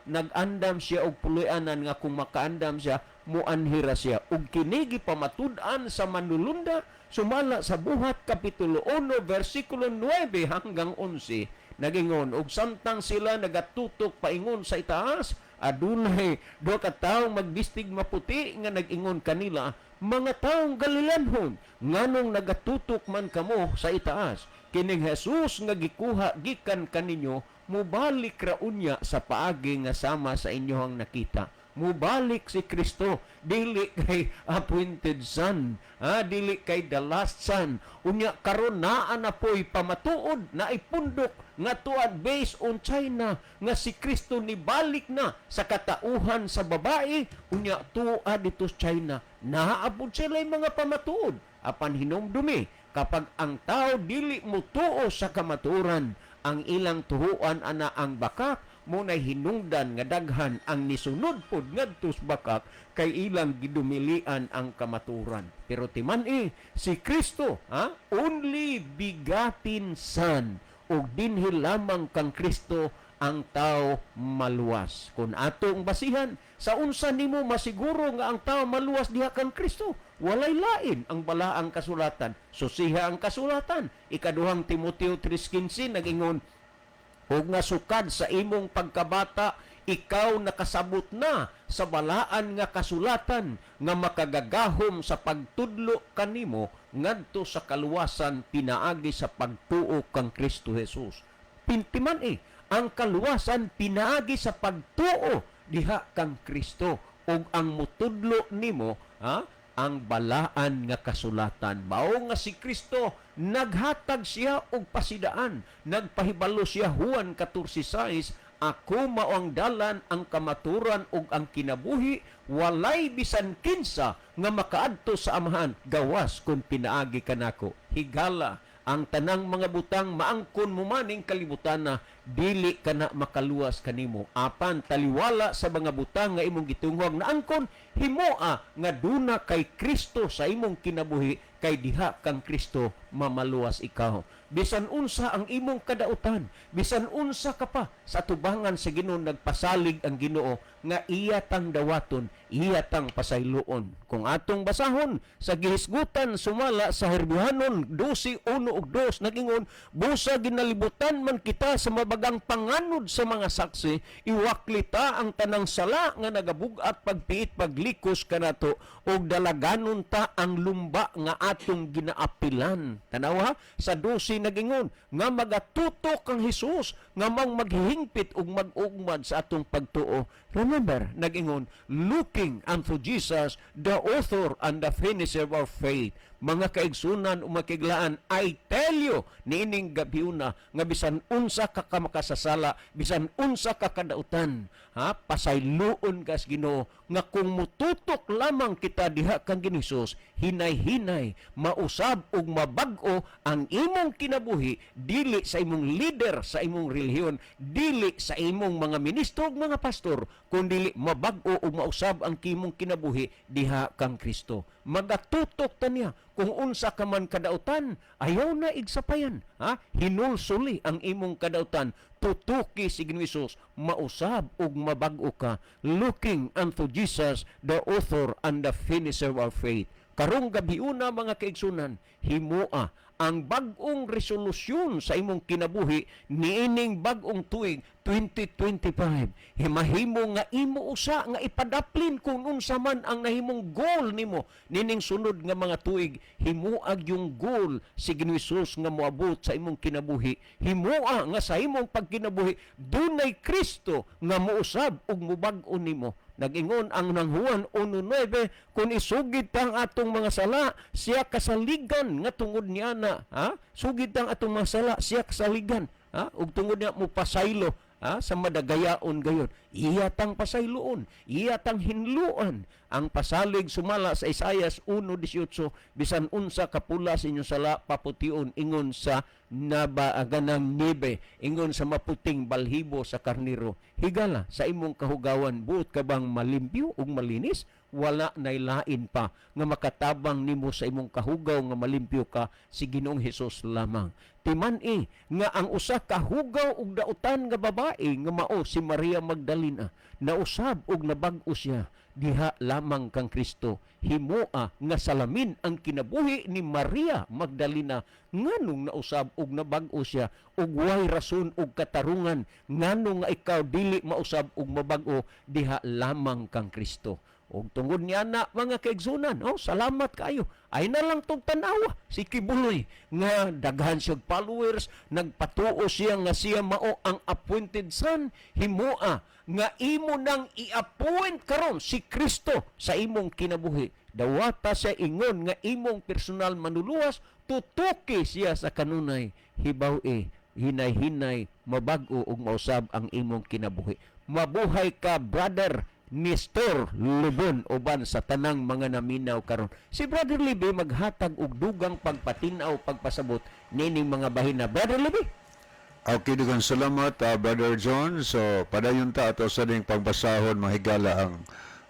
nag-andam siya og puloy-anan nga kung makaandam siya muanhira siya ug kinigi pamatud-an sa manulunda sumala sa Buhat kapitulo 1 versikulo 9 hanggang 11 nagingon ug samtang sila nagatutok paingon sa itaas adunay duha ka tawo magbistig maputi nga nagingon kanila, mga taong Galileanhon, nganong nagatutok man kamo sa itaas, kining Jesus nga gikuha gikan kaninyo mubalik ra unya sa paagi nga sama sa inyohang nakita. Mubalik si Kristo, dili kay appointed son, dili kay the last son. Unya karon naa na po'y pamatuod na ipundok nga tuad based on China nga si Kristo ni balik na sa katauhan sa babae, unya tuad dito sa China. Naabot sila mga pamatuod apan hinumdumi kapag ang tao dili mo tuo sa kamatuoran, ang ilang tuhuan ana ang bakak, muna'y hinungdan nga daghan ang nisunod pod ngadto sa bakak kay ilang gidumilian ang kamaturan. Pero timan si Kristo, only begotten Son, ug dinhi lamang kang Kristo ang tao maluwas. Kung atong basihan, sa unsa nimo masiguro nga ang tao maluwas diha kang Kristo? Walay lain ang balaang kasulatan. Susiha ang kasulatan. Ikaduhang Timoteo 3:15 nag-ingon, ug nga sukad sa imong pagkabata, ikaw nakasabot na sa balaan nga kasulatan nga makagagahom sa pagtudlo kanimo ngadto sa kaluwasan pinaagi sa pagtuo kang Kristo Jesus. Pintiman ang kaluwasan pinaagi sa pagtuo diha kang Kristo ug ang mutudlo nimo ang balaan nga kasulatan. Mao nga si Kristo naghatag siya og pasidaan. Nagpahibalo siya Juan 14:6, ako mao ang dalan, ang kamaturan ug ang kinabuhi, walay bisan kinsa nga makaadto sa Amahan gawas kung pinaagi kanako. Higala ang tanang mga butang maangkon mo maning kalibutan na dili kana makaluwas kanimo. Apan taliwala sa mga butang nga imong gitungwag na angkon, himoa nga duna kay Kristo sa imong kinabuhi, kay diha kang Kristo mamaluwas ikaw. Bisan unsa ang imong kadautan, bisan unsa ka pa sa tubangan sa Ginoo, nagpasalig ang Ginoo nga iya tang dawaton, iya tang pasayloon. Kung atong basahon sa gihisgutan sumala sa Herbihanon 12:1 ug 2 nagingon, busa ginalibutan man kita sa mabagang panganod sa mga saksi, iwaklita ang tanang sala nga nagabug-at pagpiit paglikos kanato ug dalaganon ta ang lumba nga atong ginaapilan. Tanawa sa 12 nagingon nga magatutok ang Hesus nga maghihingpit ug mag-ugmad sa atong pagtuo. Remember, nagingon, looking unto Jesus, the author and the finisher of our faith. Mga kaigsunan o makiglaan, I tell you, niining gabiuna, nga bisan unsa ka kamakasasala, bisan unsa ka kadautan, pasayloon kas Ginoo, nga kung mututok lamang kita diha kang Ginisus, hinay-hinay, mausab ug mabag-o ang imong kinabuhi, dili sa imong leader sa imong relihiyon, dili sa imong mga ministro ug mga pastor, kundi mabag-o ug mausab ang kimong kinabuhi diha kang Kristo. Magatutok ta niya kung unsa ka man kadautan, ayaw na igsapayan. Hinulsuli ang imong kadautan, tutuki si Ginoong mausab ug mabag-o ka, looking unto Jesus, the author and the finisher of our faith. Karong gabiuna mga kaigsunan, himoa ang bag-ong resolusyon sa imong kinabuhi niining bag-ong tuig 2025. Himahimo nga imo usa nga ipadaplin kung unsa man ang nahimong goal nimo nining sunod nga mga tuig. Himuag yung goal si Ginoong nga moabot sa imong kinabuhi. Himoa nga sa imong pagkinabuhi dunay Kristo nga mousab ug mobag-o nimo. Nag-ingon ang nang Juan 1:9, kung isugid tang atong mga sala, siya kasaligan nga tungod niya na. Sugid tang atong mga sala, siya kasaligan. Ug tungod niya mo pasaylo sa madagayaon gayon. Iya tang pasayloon, iya tang hinluan. Ang pasalig sumala sa Isaias 1:18, bisan unsa kapula sa inyong sala papution ingon sa nabaaganang nibe, ingon sa maputing balhibo sa karniro. Higala sa imong kahugawan, buot ka bang malimpyo ug malinis? Wala nay lain pa nga makatabang nimo sa imong kahugaw nga malimpyo ka, si Ginoong Hesus lamang. Timan-i nga ang usa ka hugaw ug dautan nga babae nga mao si Maria Magdalena, nausab ug nabag-o siya diha lamang kang Kristo. Himoa nga salamin ang kinabuhi ni Maria Magdalena, nganong nausab ug nabag-o siya, ug way rason ug katarungan nganong nga ikaw dili mausab ug mabag-o diha lamang kang Kristo. Og tungod niya na mga kaigsunan, salamat kayo. Ay na lang tong tanawa si Kibuloy nga daghan siyang followers, nagpatuo siya nga siya mao ang appointed son. Himoa nga imo nang i-appoint karon si Kristo sa imong kinabuhi. Dawata siya ingon nga imong personal manuluwas, tutuki siya sa kanunay, hibaw-i, hinay-hinay, mabag-o ug mausab ang imong kinabuhi. Mabuhay ka, brother Nestor Lubon, uban sa tanang mga naminaw karon. Si Brother Libby maghatag og dugang pagpatinaw, pagpasabot nining mga bahina. Brother Libby. Okay, dugang salamat, Brother John. So, padayon ta ato sa ding pagbasahon, mahigala ang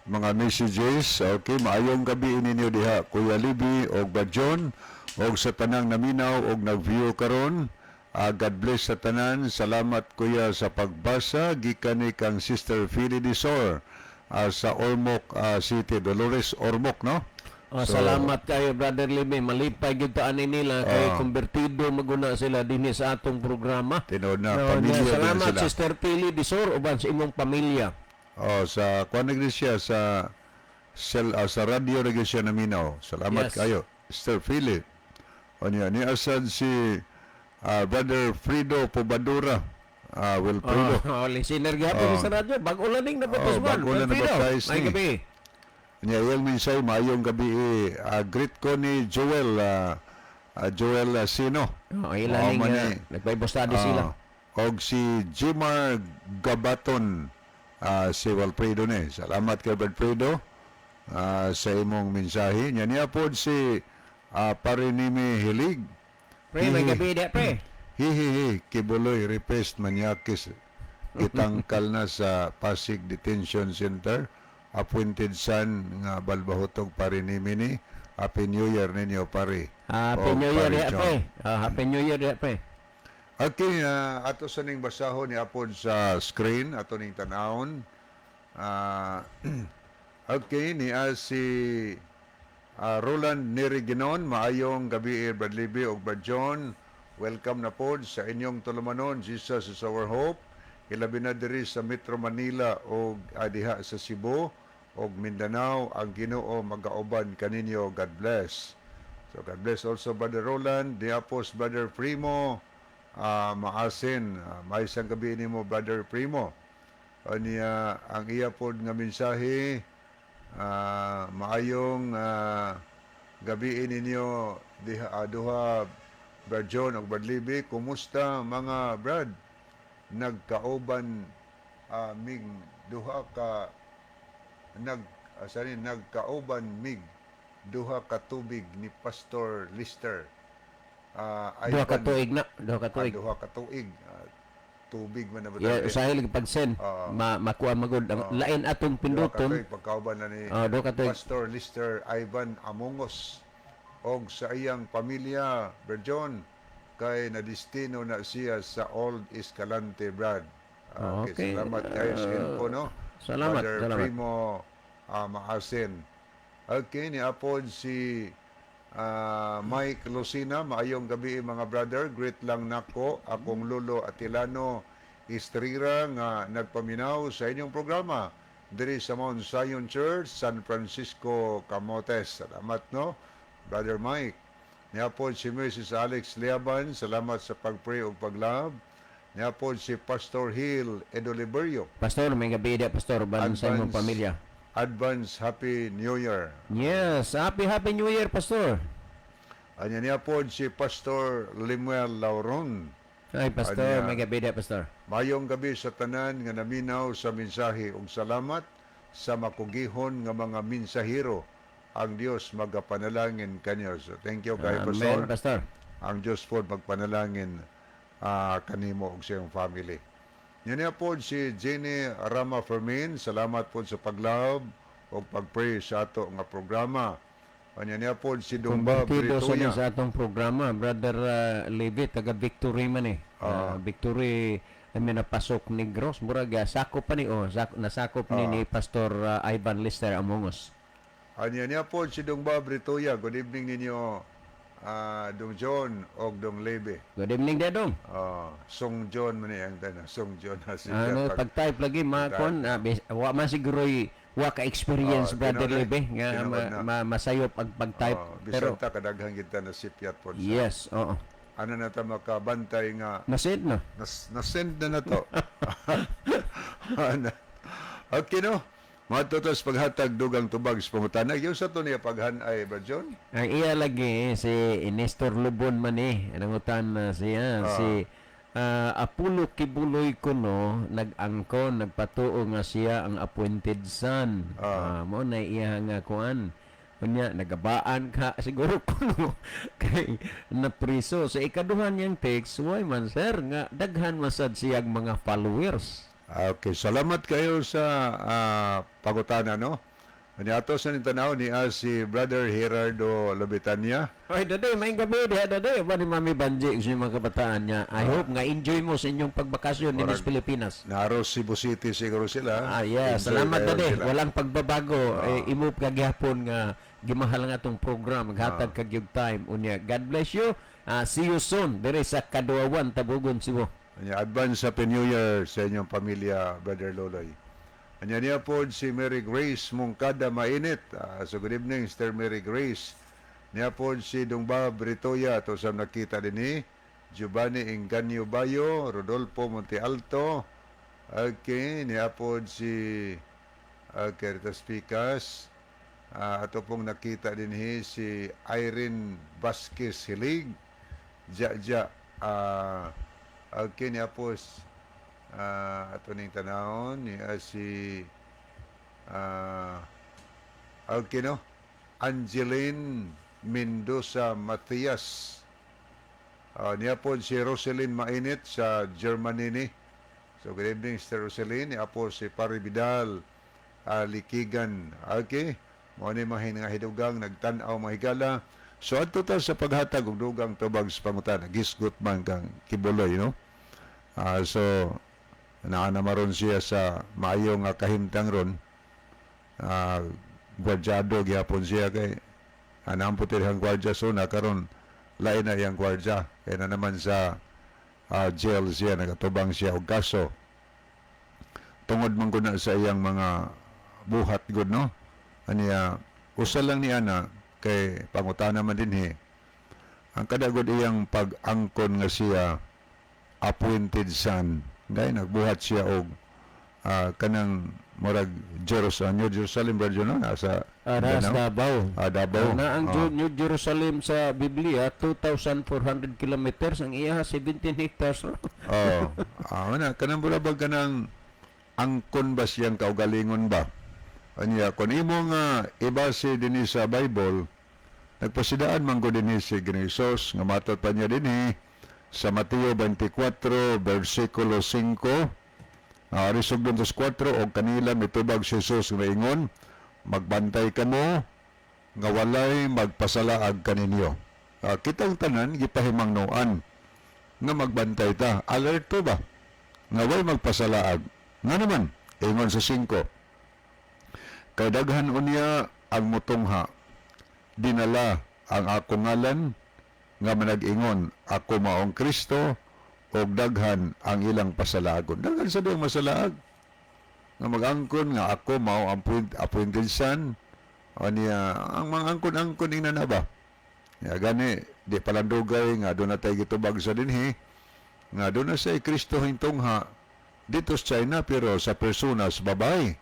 mga messages. Okay, maayong gabi ninyo diha, Kuya Libby o Brother John, o sa tanang naminaw o nag-view karon. God bless sa tanan. Salamat kuya sa pagbasa. Gikan ni kang Sister Philly Disor sa Ormoc City, Dolores Ormoc, no? Salamat kayo, Brother Libby. Malipay gyud ta ani nila kay konbertido maguna sila dinhi sa atong programa. Tinod na pamilya. Salamat Sister Philly Disor uban sa imong pamilya. Sa kuan siya sa radio na siya naminaw. Salamat kayo, Sister Philly. O niya, ni asad si Brother Frido Pobadura. Wilfredo. Listener gihapon Oh. sa radyo. Bago laning napatusman. bago lang Wilfredo, nabatais may ni. gabi. Nya Iel Minsay, maayong gabi. Greet ko ni Joel, Joel Sino. Ilaning man ni. nag-Bible study sila. Og si Jimar Gabaton, si Wilfredo ni. Salamat kay Wilfredo sa imong mensahe. Nya niya po si Parinimi Hilig. Pre, may gabi dia, pre. Hihihi, Kibuloy, Repest, Manyakis, gitangkal na sa Pasig Detention Center. Appointed son nga balbahutog parinimi ni. Happy New Year ninyo, pare. Happy O, New Year pare dia, John. pre. Happy New Year dia, pre. Okay, ato sa ning basahon ni apod sa screen, ato ning tanawon. Okay, ni si Roland Neriginon, maayong gabi Brad Libby o Brad John. Welcome na pod sa inyong tulumanon. Jesus is our hope. Ilabi na diri sa Metro Manila o diha sa Cebu o Mindanao. Ang Ginoo magauban kaninyo. God bless. So God bless also Brother Roland. Diapos Brother Primo. Maasin. May isang gabi ni mo Brother Primo. Niya ang iya pod nga mensahe. Maayong gabi ninyo duha Brad John o Brad Libby. Kumusta mga Brad? Nagkauban mig duha ka nagkauban mig duha ka tubig ni Pastor Lister. Duha ka tuig na. Duha ka tuig. Duha ka tuig. Tubig man na ba Yeah, usahay lagi pagsen. Makuha magod. Lain atong pinduton. Pagkauban na ni Duha ka tuig. Pastor Lister Ivan Amongos og sa iyang pamilya, Brad John, kay nadistino na siya sa Old Escalante, Brad. Okay. Salamat kayo sa info, no? Salamat, Brother salamat. Primo Maasin. Okay, niapod si Mike Lucina. Maayong gabi mga brother. Greet lang nako akong lolo Atilano Estrira nga nagpaminaw sa inyong programa diri sa Mount Zion Church, San Francisco, Camotes. Salamat, no? Brother Mike. Niapod si Mrs. Alex Liaban. Salamat sa pagpray o paglab. Niapod si Pastor Hill Edoliberio. Pastor, may gabi dia, Pastor. Ban sa imong pamilya. Advance Happy New Year. Yes, Happy New Year, Pastor. Anya niapod si Pastor Limuel Lauron. Ay, Pastor, Anya. may gabi dia, Pastor. Mayong gabi sa tanan nga naminaw sa mensahe ug salamat sa makugihon nga mga mensahero. Ang Dios magapanalangin kanyo. So thank you kay Amen, Pastor. Pastor. Ang Dios po magpanalangin kanimo ug sa iyong family. Yan po si Jenny Rama Fermin. Salamat po sa paglab o pagpray sa ato nga programa. Yan po si Dumba Kumbatido sa Britoya. sa atong programa, Brother Levi, taga Victory man eh. Victory, may napasok ni Gross. Murag, sakop pa ni, nasakop ni Pastor Ivan Lister Amongos. Yan po si Dumba Britoya. Good evening ninyo, Dong John o Dong Lebe. Good evening, Dedong. Song John man ang tanan. Song John na si Pag-type lagi, makon, wa man siguro'y wa ka-experience, Brother tinawag- Lebe, nga tinawag na. masayop ang pag-type. Pero Pero, ta kadaghan kita na sipyat po. yes, oo. Ano na ta makabantay nga Nasid na. na-send na to. Okay, no? Matutos paghatag dugang tubag sa pangutanag. Yung sa to niya paghanay ba, John? Ang iya lagi, si Nestor Lubon man eh. Nangutan na siya. Si Apollo Kibuloy ko no, nag-angkon, nagpatuo nga siya ang appointed son. Mo na iya nga kuan. Kunya, nagabaan ka siguro kuno kay napriso. Sa ikaduhan niyang text, why man sir, nga daghan masad siyang mga followers. Okay, salamat kayo sa pagutana, no? Ani ato sa nintanaw ni si Brother Gerardo Labitania. Ay, daday, may gabi diha, daday. Ba ni Mami Banji, sa mga kabataan niya. I hope nga enjoy mo sa inyong pagbakasyon din sa Pilipinas. Naro Cebu City siguro sila. Yes. Enjoy Salamat kayo daday. sila. Walang pagbabago. Imove ka gihapon nga gimahal nga itong program. Maghatag ka yung time. Unya, God bless you. See you soon. Dire sa Kaduawan, Tabugon, Cebu. Advance Happy New Year sa inyong pamilya, Brother Loloy. Anya niya po si Mary Grace Mungkada Mainit. So good evening, Sister Mary Grace. Niya po si Dungba Britoya. Ito sa nakita din ni Giovanni Enganyo Bayo, Rodolfo Montealto, okay, niapod si Caritas Picas, ato pong nakita din si Irene Vasquez Hilig, okay, niapos ato ning tanawon ni si okay, no? Angeline Mendoza Matias. Niya po si Roselyn Mainit sa Germany ni. So, good evening, Mr. Roselyn. Niya po si Pari Vidal Likigan. Okay. Mga ni mga hidugang nagtanaw mahigala. So, at total sa paghatag og dugang tubag sa pangutan. Gisgot man kang kibuloy, no? So, naanamaron siya sa maayong kahimtang ron. Gwardyado gyapon siya kay anamputir hang gwardya so nakaron lain na yang gwardya kaya na naman sa jail siya nagatubang siya og kaso tungod man gud na sa iyang mga buhat gud, no, aniya usa lang ni ana kay pangutana man dinhi ang kadagod iyang pag-angkon nga siya appointed son dahil nagbuhat siya og kanang murag New Jerusalem version, no? Sa Davao. Davao. Na ang New Jerusalem sa Biblia 2,400 kilometers, ang iya 17 hectares. Kanang bulabag kanang angkon ba siyang kaugalingon ba? Anya kun imo nga ibase dinhi sa Bible, nagpasidaan man gud dinhi si Ginoong nga matud pa niya dinhi sa Mateo 24 versikulo 5. Risog 24 og kanila mitubag si Jesus nga ingon, magbantay kamo nga walay magpasalaag kaninyo. Kitang tanan gipahimangnoan nga magbantay ta. Alerto ba? Nga walay magpasalaag. Nga naman, ingon sa 5. Kay daghan unya ang mutungha, dinala ang akong ngalan nga manag-ingon, ako maong Kristo, og daghan ang ilang pasalagon. Daghan sa diyang masalaag nga mag-angkon nga ako mao ang appointed son o niya ang mga angkon-angkon ina na ba ya gani di palandugay nga doon na tayo gitubag sa dinhi nga doon na sa Kristo hintungha dito sa China pero sa personas babae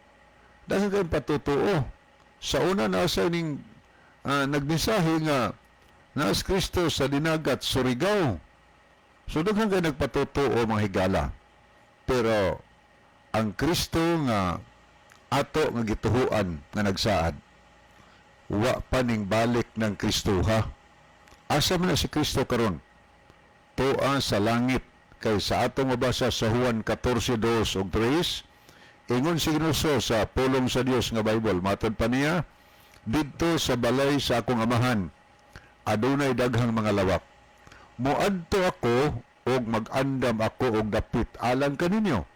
dahil kayong patutuo sa una na sa ning nagmensahe nga naas Kristo sa dinagat Surigao. So, daghan kayo nagpatutuo mga higala. Pero, ang Kristo nga ato nga gituhuan nga nagsaad, wa pa ning balik ng Kristoha. Asa man na si Kristo karon? Tuwa sa langit. Kay sa atong mabasa sa Juan 14:2 ug 3, ingon si Ginoo sa pulong sa Dios nga Bible, matod pa niya, didto sa balay sa akong amahan, adunay daghang mga lawak. Moadto ako og mag-andam ako og dapit alang kaninyo.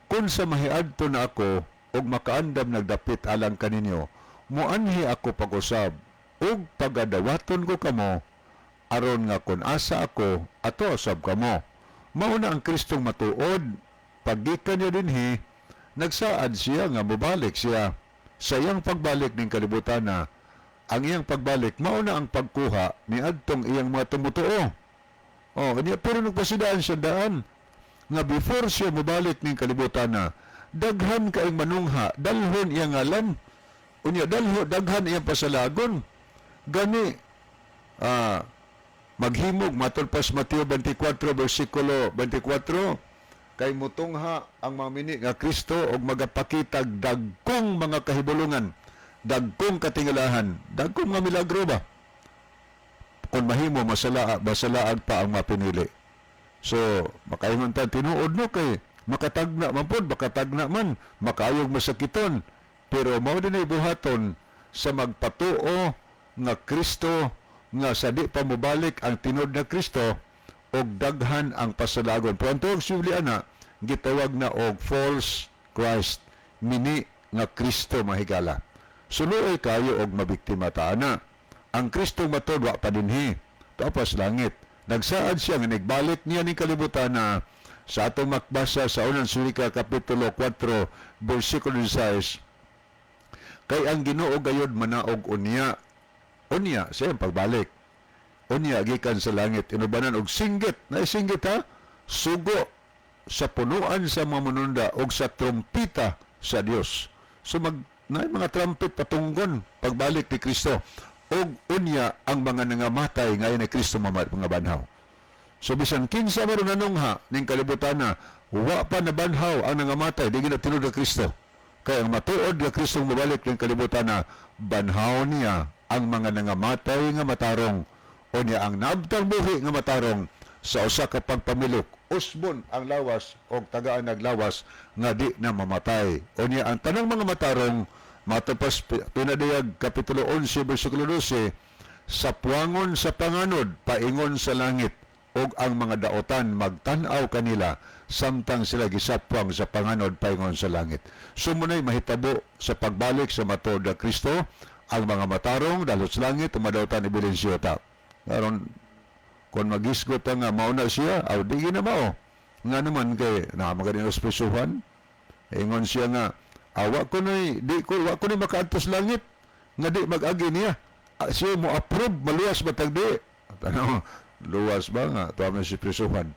Kung sa mahiadto na ako og makaandam nagdapit alang kaninyo, moanhi ako pag-usab og pagadawaton ko kamo aron nga kun asa ako ato usab kamo. Mao na ang Kristong matuod paggikan niya dinhi nagsaad siya nga mobalik siya sa iyang pagbalik ning kalibutan na ang iyang pagbalik mao na ang pagkuha ni adtong iyang mga tumutuo. Pero nagpasidaan siya daan nga before siya mabalik ning kalibutan na daghan kaayong manungha dalhon iyang ngalan unya daghan iyang pasalagon gani maghimog matod pas Mateo 24 versikulo 24 kay mutungha ang mga mini nga Kristo og magapakitag dagkong mga kahibulungan, dagkong katingalahan, dagkong mga milagro ba kung mahimo masalaag pa ang mapinili. So, makaingon ta tinuod no kay makatagna man pod, makatagna man, makayog masakiton, pero mao din ay buhaton sa magpatuo nga Kristo nga sa di pa mobalik ang tinod na Kristo og daghan ang pasalagon. Pero ang tuwag Subliana, gitawag na og false Christ, mini nga Kristo mahigala. Sunuoy kayo og mabiktima taana. Ang Kristo matod wa pa dinhi, tapos langit. Nagsaad siya nga nagbalik niya ning kalibutan na sa atong makbasa sa unang sulika kapitulo 4 bersikulo 16. Kay ang Ginoo gayud manaog unya sa iyang pagbalik. unya gikan sa langit inubanan og singgit na singgit ha sugo sa punuan sa mga manunda og sa trompita sa Dios. So na mga trumpet patunggon pagbalik ni Kristo og unya ang mga nangamatay ngayon ni Kristo mga banhaw. So bisan kinsa man nanungha ning kalibutan na wa pa nabanhaw ang nangamatay di gina tinud ni Kristo. Kaya ang matuod nga Kristo mabalik ning kalibutan na banhaw niya ang mga nangamatay nga matarong o niya ang nabtang buhi nga matarong sa usa ka pagpamilok usbon ang lawas o tagaan naglawas nga di na mamatay o niya ang tanang mga matarong matupas pinadayag kapitulo 11 bersikulo 12 sa puwangon sa panganod paingon sa langit og ang mga daotan magtan-aw kanila samtang sila gisapwang sa panganod paingon sa langit. Sumunay mahitabo sa pagbalik sa matuod na Kristo ang mga matarong dalot sa langit umadawtan ibilin siya ta. Karon kung magisgot nga mauna siya aw di na mao nga naman kay na magaling ospisuhan ingon siya nga awa ko nay di ko wa ko ni makaadtos langit nga di mag-agi niya. Siya mo approve maluwas batag di. Tanong luwas ba nga tuwa si prisuhan.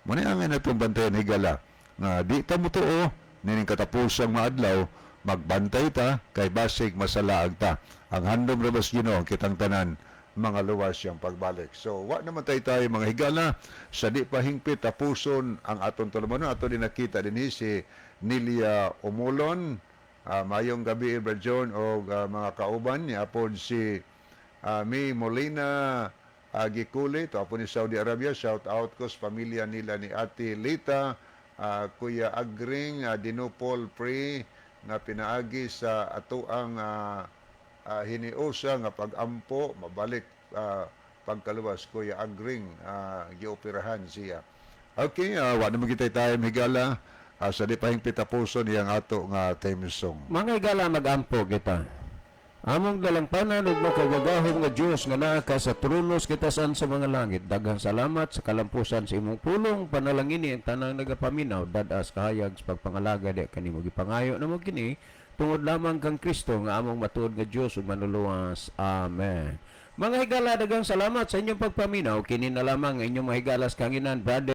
Muna ang natong bantayan higala nga di ta mo tuo nining katapusang maadlaw magbantay ta kay basig masalaag ta. Ang handom rabas Ginoo ang kitang tanan mga luwas siyang pagbalik. So wa naman tayo mga higala sa di pa hingpit tapuson ang aton tulumanon. Ato din nakita din si Nilia Umulon. Mayong gabi Brad John o mga kauban niya po si May Molina Gikuli, ito po ni Saudi Arabia, shout out ko sa pamilya nila ni Ate Lita, Kuya Agring, Dinupol Pre, nga pinaagi sa atuang hiniusa nga pag-ampo, mabalik pagkaluwas, Kuya Agring, gioperahan siya. Okay, wala naman kita tayo higala, sa di pahing pitapuso niyang ato nga theme song. Mga higala mag-ampo kita. Among dalampanan ug makagagahom nga Dios nga naa ka sa tronos kita sa mga langit. Daghang salamat sa kalampusan sa imong pulong panalangini ang tanang nagapaminaw dadas kahayag sa pagpangalaga di kanimo gipangayo namo kini tungod lamang kang Kristo nga among matuod nga Dios ug manuluwas. Amen. Mga higala daghang salamat sa inyong pagpaminaw kini na lamang inyong mga higalas kanginan brother